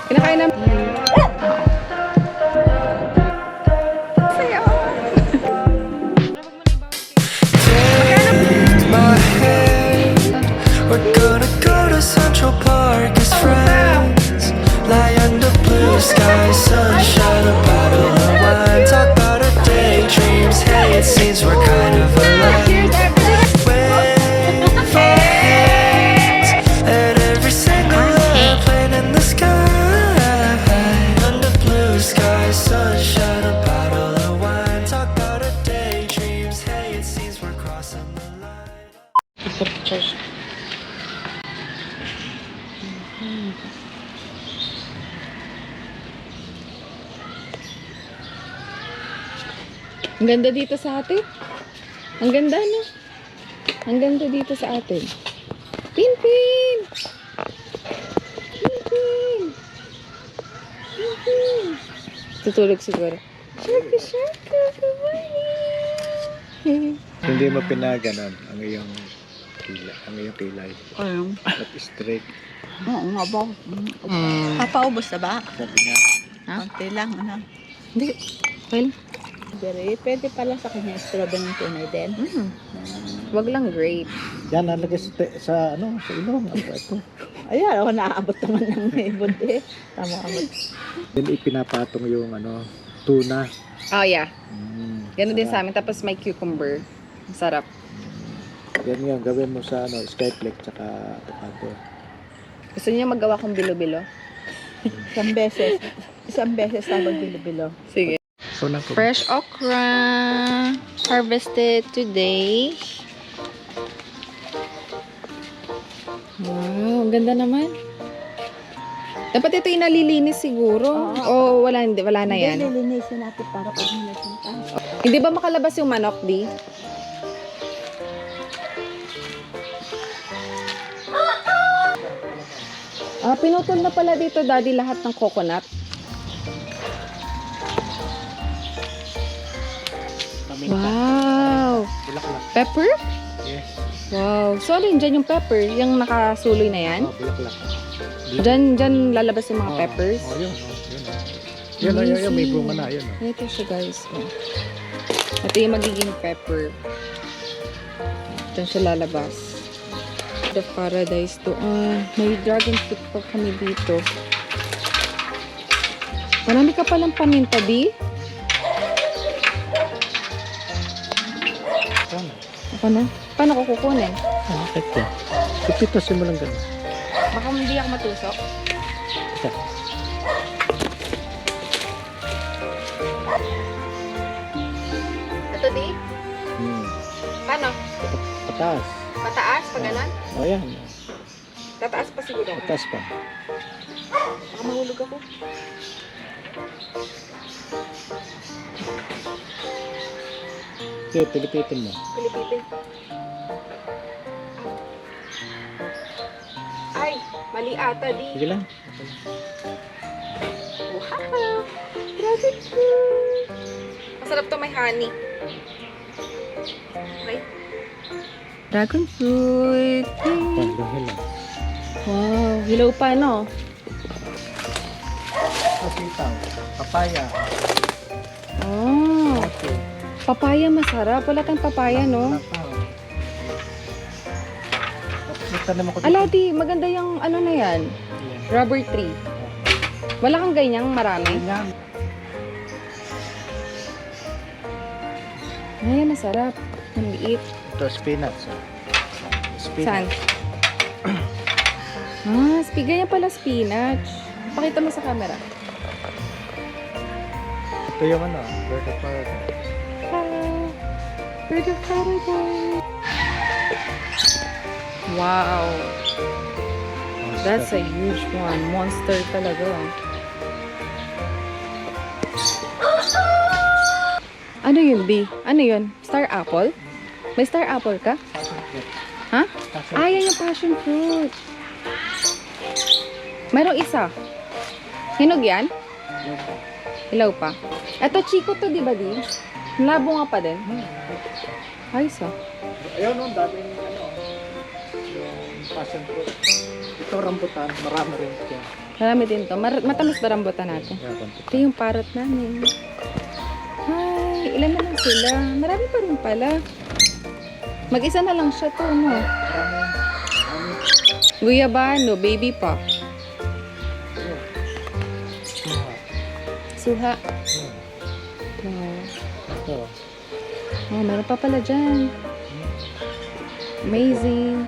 Kinakain namin. My head. We're gonna go to Central Park as friends. Lie under blue skies, sunshine, a bottle of wine. Talk about our daydreams. Hey, it seems we're kind of alive. Wave our hands at every single airplane in the sky. Under blue skies, sunshine, a bottle of wine. Talk about our daydreams. Hey, it seems we're crossing the line. Sa pictures. Ang ganda dito sa atin. Ang ganda, no? Ang ganda dito sa atin. Pinpin! Pinpin! Pinpin! Tutulog siguro. Sharka, sharka, good morning! Hindi mo pinaganon ang iyong kilay. Ayun. At straight. Oo nga ba? Papaubos na ba? Sabi niya, Ha? Konti lang, ano? Hindi. Well, Very, pwede pala sa kanya strawberry ng tunay din. wag lang grape. yan nalagay sa ilong. Ano ba ito? Ayan, ako naaabot naman ng may bunti. Tama abot. Then ipinapatong yung tuna. Oh, yeah. Ganun din sarap. sa amin. Tapos may cucumber. Ang sarap. Yan yung gawin mo sa skyflake tsaka avocado. Gusto niyo magawa kong bilo-bilo? Isang beses tapos bilo-bilo. Sige. So lang po. Fresh okra. Harvested today. Wow, ang ganda naman. Dapat ito inalilinis siguro. O wala na yan. Hindi, lilinisin natin para pag nilasin pa. Hindi ba makalabas yung manok, di? Pinutol na pala dito, Daddy, lahat ng coconut. Wow! Bulaklak. Pepper? Yes. Wow. So, alin dyan yung pepper? Yung nakasuloy na yan? Oh, bulaklak. Dyan lalabas yung mga peppers? Oh, yun. Yun, may bunga na. Yun. Ito siya, guys. Oh. Ito yung magiging pepper. Dyan siya lalabas. The paradise doon. May dragon fruit pa kami dito. Marami ka palang paminta, di? Sana. Ako na? Paano ko kukunin? Bakit yan? Ipitasin mo lang ganun. Baka hindi ako matusok. Ito. Ito, di? Paano? Pataas. Pataas? Pag ganon? O yan. Tataas pa siguro ako. Pataas pa. Baka mahulog ako. Okay, pilipitin mo. Pilipipin. Ay, mali ata, di. Sige lang. Wow! Dragon fruit! Masarap to, may honey. Okay. Dragon fruit! Yay! Hilaw. Wow, hilaw pa, no? Sitaw. Papaya. Oh, papaya masarap. Wala tayong papaya, no? Tanim ako dito. Ala, di, maganda yung ano na yan. Rubber tree. Wala kang ganyang marami. Yan. Ay, masarap. Maliit. Ito, spinach. Saan? Ganyan pala spinach. Pakita mo sa camera. Ito yung bird of paradise. Bird of paradise. Wow. That's a huge one. Monster talaga. Ano yun, B? Ano yun? Star apple? May star apple ka? Ha? Yan yung passion fruit. Mayroong isa. Hinog yan? Hilaw pa. Ito, Chico to, di ba, di? Labo nga pa din. Ayos, ah. Ayun, daming yung passion fruit. Ito rambutan, marami rin siya. Marami din to. Matamis ba rambutan natin? Kaya konti. Ito yung parrot namin. Ay, ilan na lang sila? Marami pa rin pala. Mag-isa na lang siya to, no? Guyabano, baby pa. Suha. Ito. Oh, meron pa pala dyan. Amazing.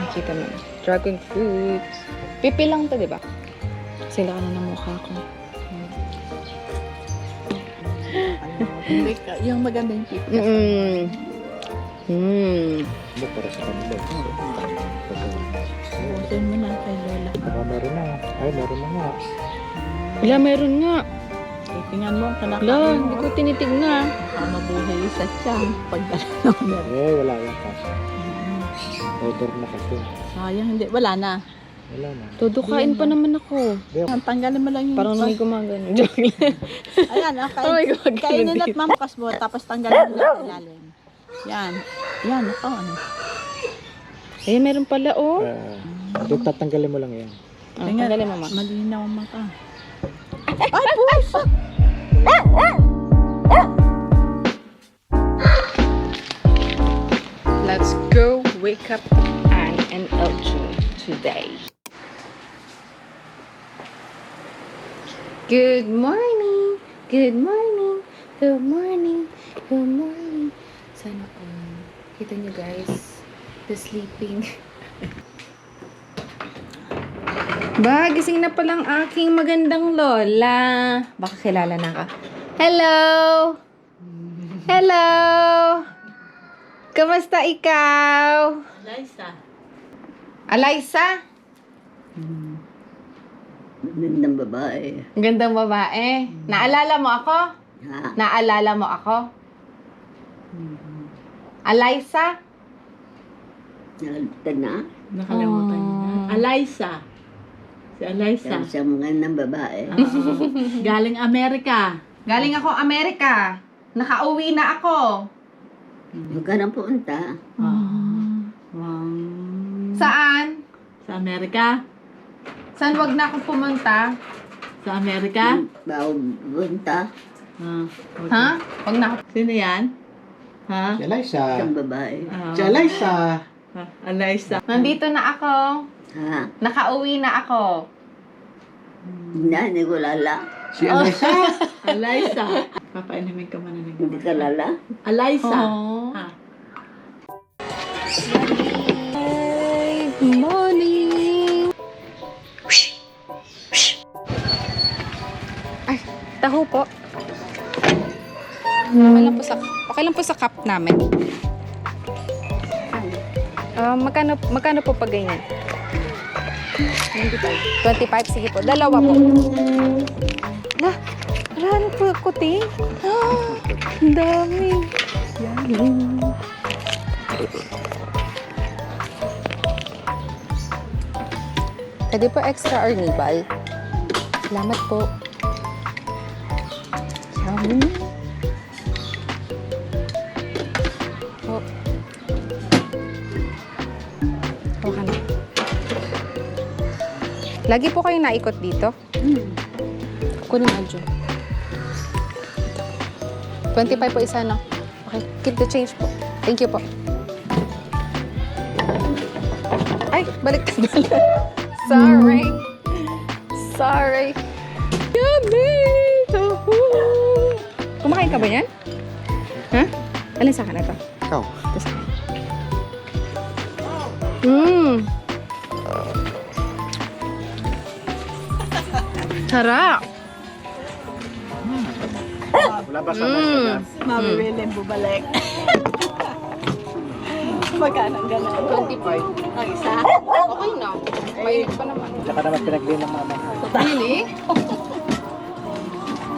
Nakita mo. Dragon fruits. Pipi lang to, di ba? Sila ka na ng mukha ko. Yung maganda yung pipi. Hindi, para sa kanila. Ubusin mo na kay Lola. Baka meron na. Ay, meron na nga. Wala, meron nga. Tingnan mo, Wala, kanakain hindi mo. ko tinitignan. Baka mabuhay sa tiyang pagdala ng meron. Eh, wala yan kasi. Order na kasi. Sayang, hindi. Wala na. Wala na. Todo kain pa naman ako. Ang tanggalin mo lang yung... Parang may gumagano. Joke lang. Ayan, Parang may gumagano kainin at dito. mamakas mo, tapos tanggalin mo lang ilalim. Yan. Yan, ako, ano. Eh, meron pala, oh. Doon tatanggalin mo lang yan. Ah, tanggalin mo, ma. Malinaw ang mata. Ay, puso! Let's go wake up Anne and Elgin today. Good morning! Good morning! Good morning! Good morning! Sana po, kita nyo guys, the sleeping. Ba, gising na palang aking magandang lola. Baka kilala na ka. Hello! Hello! Kamusta ikaw? Liza. Alaysa? Magandang babae. Ang gandang babae. Naalala mo ako? Ha? Naalala mo ako? Alaysa? Nalagtad na? Nakalimutan niya na. Alaysa. Si Alaysa. Sa isang magandang babae. Oo. Galing Amerika. Galing ako Amerika. Nakauwi na ako. Huwag ka nang pumunta. Wow. Saan? Sa Amerika? Saan wag na akong pumunta? Sa Amerika? Bago pumunta. Okay. Ha? Wag na ako. Sino yan? Ha? Si Eliza. Isang babae. Ah. Si Eliza. Alaysa. Nandito na ako. Ha? Nakauwi na ako. Hindi ko lala. Si Eliza. Alaysa. Papainumin ka man na Hindi ka lala. Alaysa. Oh. Ha? Good morning. Ay, taho po. Okay lang po sa cup namin. Magkano po pag ganyan? 25. 25, sige po. Dalawa po. Lah, marami po kuti. Ang dami. Yan. Pwede po extra arnibal. Salamat po. Yummy. Oh. Okay na. Lagi po kayo naikot dito? Kunin mo, Adjo. 25 po isa, no? Okay, keep the change po. Thank you po. Ay, balik ka doon. Sorry. Sorry. Yummy! Kumakain ka ba yan? Ha? Alin sa akin ito? Ikaw. Ito sa akin. Mmm. Sarap. Wala ba sa mga Mami William bubalik. Magkano ang gano'n? 25. Ang isa? Okay na. Mainit pa naman. Tsaka naman pinagbihin ng mama. Really?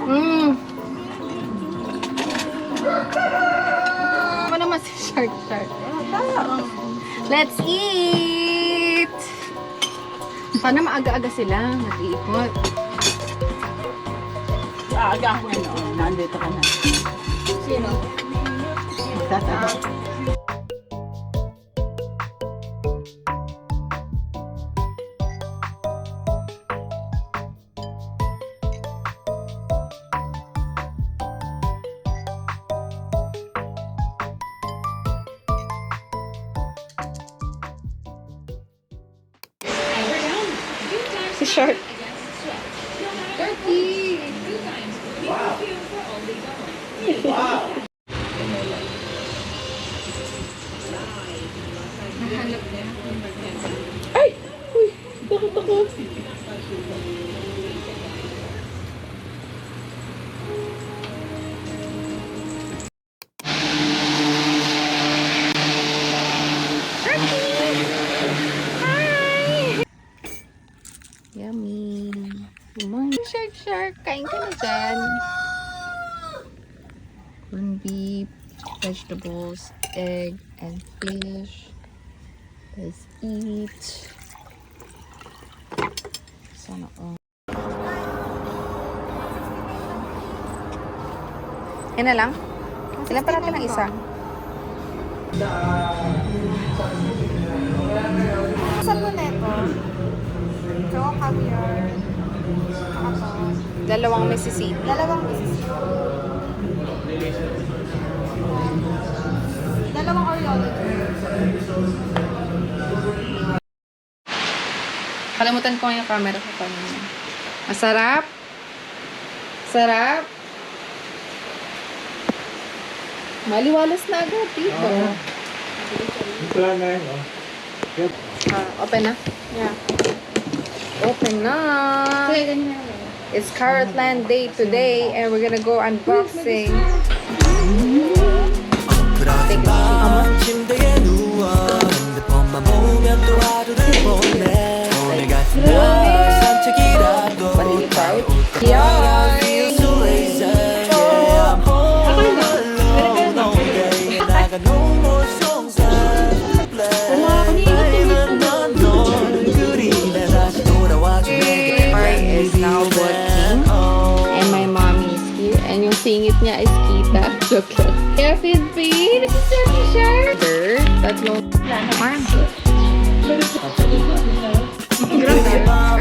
Mmm. Ano naman si Shark? Let's eat! Sana maaga-aga sila. Nag-iikot. Aga ako ngayon. Nandito ka na. Sino? Tatabi. Si Shark. Ay! Uy! Takot ako. Yummy. Morning, Shark. Kain ka na dyan. Corned beef, vegetables, egg, and fish. Let's eat. Sana all. Yan na lang? Ilan pa natin ang isa? Saan mo neto? Ito, caviar. Dalawang Mississippi. Dalawang pieces. Dalawang Oreo. Kalimutan ko yung camera ko kanina. Masarap? Sarap? Maliwalas na agad dito. Ito lang na yun, oh. Open na? Yeah. Open na! It's Carrotland Day today and we're gonna go unboxing. 그렇게 밤 침대에 누워 핸드폰만 보면 또 하루를 보내 오늘 같은 날 산책이라도 Yay! Feel so lazy Yeah, I'm home alone Okay 나가 no more songs I play 넌 그리네 다시 돌아와줘 내게 Is now working and my mommy is here and yung singit niya is Kita. Joke lang. Yeah, feed. Sure. Tatlong arm.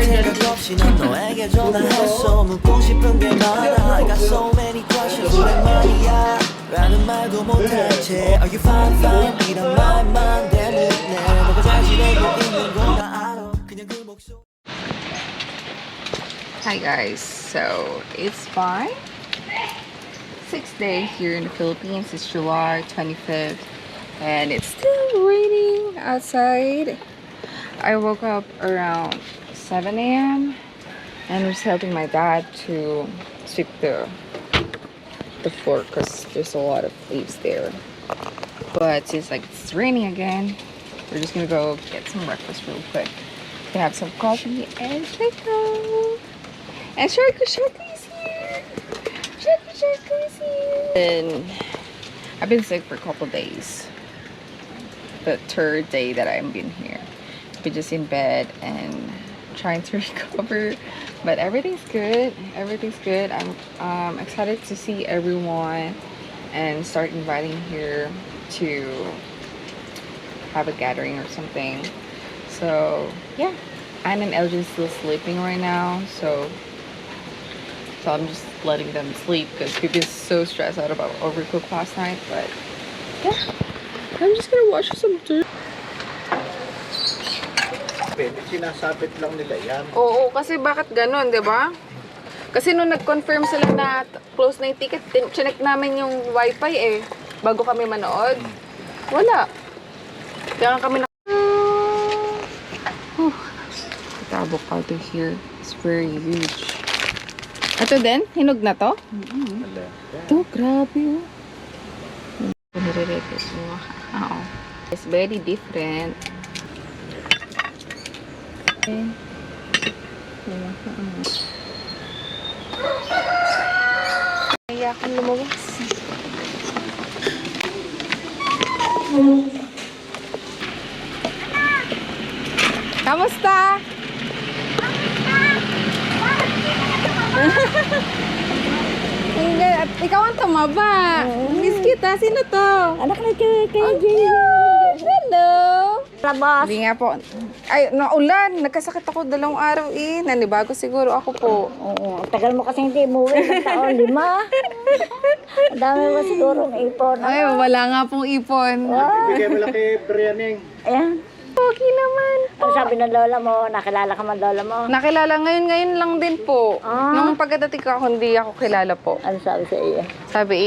생각 없이 난 너에게 전화했어 묻고 싶은 게 많아 I got so many questions 오랜만이야 라는 말도 못한 채 Are you fine fine 이런 말만 대묻네 너가 잘 지내고 있는 건 다 알아 그냥 그 목소리 Hi guys, so it's fine. 6th day here in the Philippines. It's July 25th and it's still raining outside. I woke up around 7 a.m. and was helping my dad to sweep the floor because there's a lot of leaves there. But since like it's raining again, we're just gonna go get some breakfast real quick. Gonna have some coffee and go. And Sharky is here! Sharky is here! And I've been sick for a couple days. The 3rd day that I've been here. Been just in bed and trying to recover. But everything's good. Everything's good. I'm excited to see everyone and start inviting here to have a gathering or something. So, yeah. Anne and LJ is still sleeping right now. So I'm just letting them sleep because we've been so stressed out about overcooked last night. But yeah, I'm just gonna watch some dirt. Sinasabit lang nila yan. Oo, kasi bakit ganun, di ba? Kasi nung nag-confirm sila na close na yung ticket, chinek namin yung wifi eh, bago kami manood. Wala. Kaya kami na... The avocado here is very huge. Ito din? Hinog na to? Ito, grabe oh. Nire-record mo. Oo. It's very different. Okay. Kaya akong lumabas. Kamusta? At ikaw ang tumaba. Miss kita. Sino to? Anak na kay Hello. Labas. Hindi nga po. Ay, naulan. Nagkasakit ako 2 araw eh. Nanibago siguro ako po. Oo, tagal mo kasi hindi umuwi ng taon, 5. Ang dami mo siguro ng ipon. Ay, wala nga pong ipon. Bigay mo lang kay Brianing. Ayan. Okay naman. Ano sabi ng lola mo? Nakilala ka man lola mo? Nakilala ngayon lang din po. Ah. Nung pagkadating ko, hindi ako kilala po. Ano sabi sa iyo? Sabi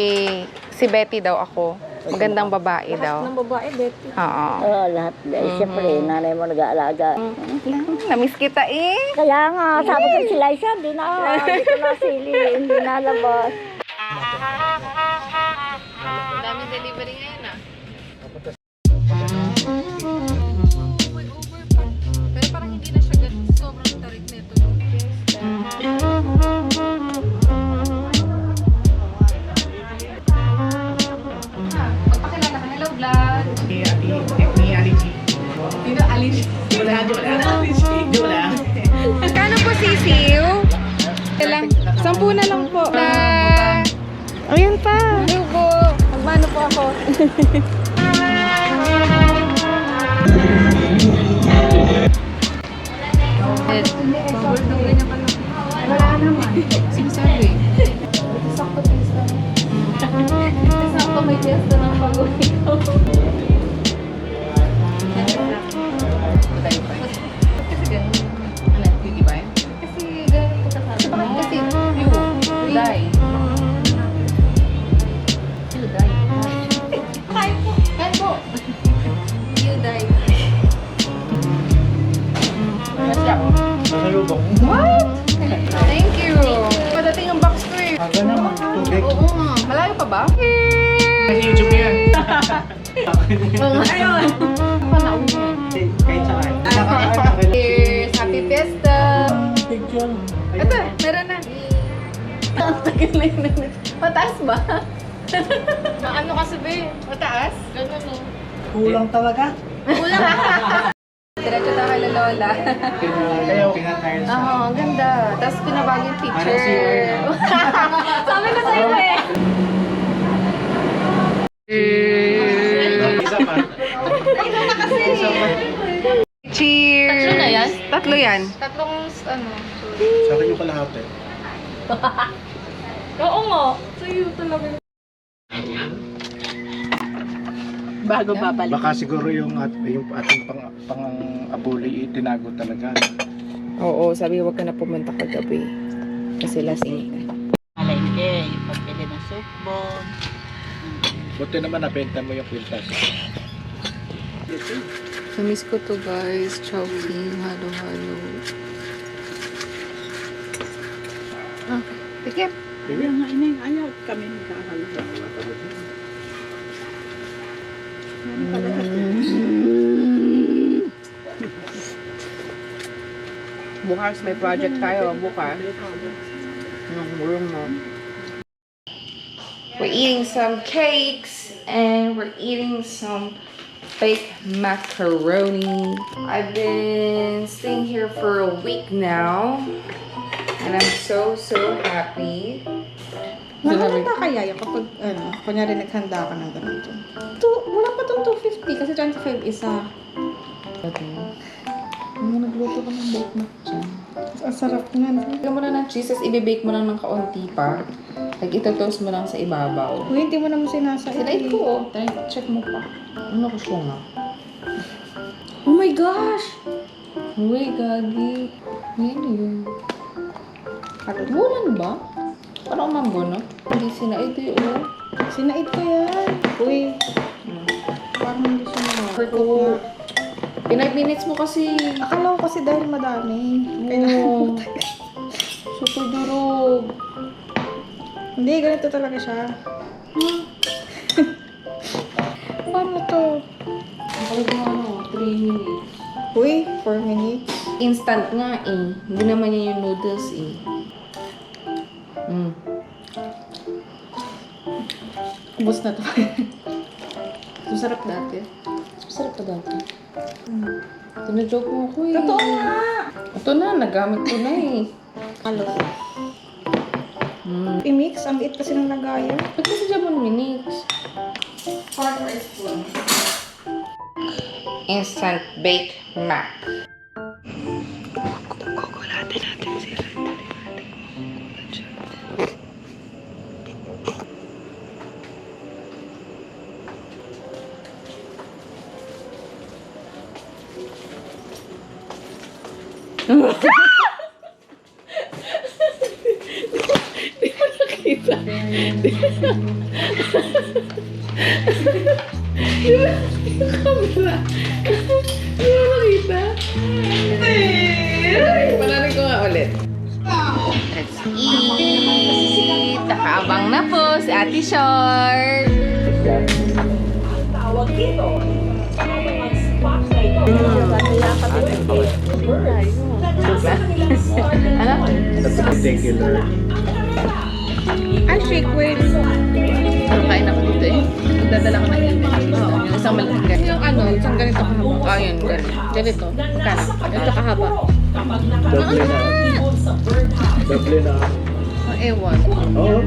si Betty daw ako. Magandang babae daw. babae, Betty. Oo. Oo, lahat. Siyempre, nanay mo nag-aalaga. Namiss kita eh. Kaya nga, sabi ko si Liza, hindi ko nasili, hindi nalabas. Daming delivery ngayon ah. Pero parang hindi na siya ganun. Sobrang tarik nito. Magpakilala ka. Hello, vlog. Sino? Alice? Kano po sisiw? Lang. 10 na lang po. Ayun pa. Hello po. Magmano po ako. Wala naman. Sinasabi. Sakto pista. Sakto may pista ng pag-uwi ko. Kasi ganun. Ano? Yung iba yun? Kasi ganun po kasabi. Bakit kasi you die? You die. Kain po. Kain po. You die. Masarap. Masalubong. What? Thank you. Padating ang box ko eh. Aga naman, tubig. Oo nga. Malayo pa ba? Kasi YouTube yan. Ayun. Ako na uwi. Kahit saan. Cheers! Happy Fiesta! Picture. Ito, meron na. Ang tagal na yun. Mataas ba? Ano ka sabi? Mataas? Ganun o. Kulang talaga. Kulang. Diretso tayo kay Lola. Kaya pinatayos sa... Oo, ang ganda. Tapos pinabago yung Parang picture. CR. Sabi ko sa'yo eh. Isa pa. Cheers! Tatlo na yan? Tatlo yan. Tatlong, ano, Sa akin yung kalahati. oo nga. Sa'yo talaga. Bago babalik. Baka siguro yung ating pang-abuli tinago talaga. Oo, sabi huwag ka na pumunta kagabi. Kasi lasing ka. Malengke, yung pagbili ng soup bone. Buti naman nabenta mo yung kwintas. Namiss ko to guys. Chowking, halo-halo. Ah, tikip. Kaya nga, inay, ayaw kami nagkakalaga. Bukas may project tayo. Bukas. We're eating some cakes and we're eating some fake macaroni. I've been staying here for a week now and I'm so happy. Maganda kaya yung kapag, kunyari naghanda ka ng ganito. Wala pa itong 250 kasi 25 isa. Nagluto ka ng bake mac dyan. Ang sarap nga. Lagyan mo na ng cheese, tapos ibibake mo lang ng kaunti pa. Ito-toast mo lang sa ibabaw. Uy, hindi mo naman sinasa. Sinait ko, oh. Check mo pa. Ano ko siya nga? Oh my gosh! Uy, gagi. Ngayon yun. Ano? Bulan ba? Parang mango, no? Hindi sinait eh, oh. Sinait ko yan. Uy. Parang hindi siya naman. Overcook. 5 minutes mo kasi. Akala ko kasi dahil madami. Oo. Super durog. Hindi, ganito talaga siya. Paano to? Ang ano, 3 minutes. Uy, 4 minutes. Instant nga eh. Hindi naman yan yung noodles eh. Ubus na to. Masarap dati. Masarap pa dati. Tinajoke mo ako eh. Totoo nga! Ito na, nagamit ko na eh. Halo. I-mix. Ang liit kasi ng lagayan. Ba't kasi dyan mo minix? Instant Bake Mac. Panarin ko nga ulit. Let's eat! Nakaabang na po si Ate Short. Ano? Sa particular. Ay, shake weight. Pero kain ako dito eh. Magdadala ko ng email. Oo. Yung isang malaking ganito. Yung ano, isang ganito kahaba. Ah, yun. Ganito. Kano? Ganito kahaba. Double na. Double na. Oh, ewan. Oo.